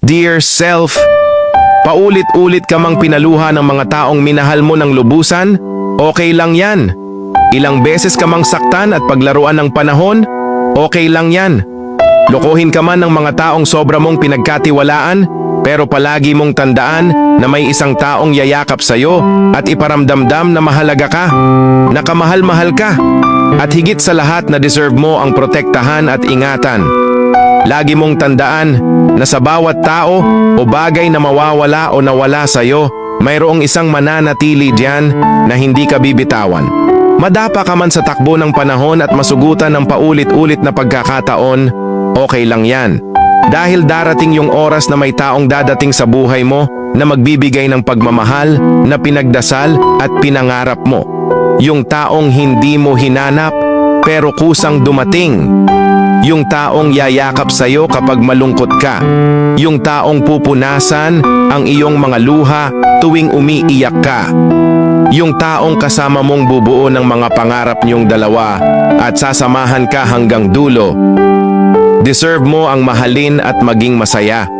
Dear self, paulit-ulit ka mang pinaluha ng mga taong minahal mo ng lubusan? Okay lang yan. Ilang beses ka mang saktan at paglaruan ng panahon? Okay lang yan. Lokohin ka man ng mga taong sobra mong pinagkatiwalaan, pero palagi mong tandaan na may isang taong yayakap sa'yo at iparamdamdam na mahalaga ka, na kamahal-mahal ka, at higit sa lahat na deserve mo ang protektahan at ingatan. Lagi mong tandaan na sa bawat tao o bagay na mawawala o nawala sa'yo, mayroong isang mananatili diyan na hindi ka bibitawan. Madapa ka man sa takbo ng panahon at masugutan ng paulit-ulit na pagkakataon, okay lang yan. Dahil darating yung oras na may taong dadating sa buhay mo na magbibigay ng pagmamahal na pinagdasal at pinangarap mo. Yung taong hindi mo hinanap pero kusang dumating. Yung taong yayakap sa'yo kapag malungkot ka. Yung taong pupunasan ang iyong mga luha tuwing umiiyak ka. Yung taong kasama mong bubuo ng mga pangarap niyong dalawa at sasamahan ka hanggang dulo. Deserve mo ang mahalin at maging masaya.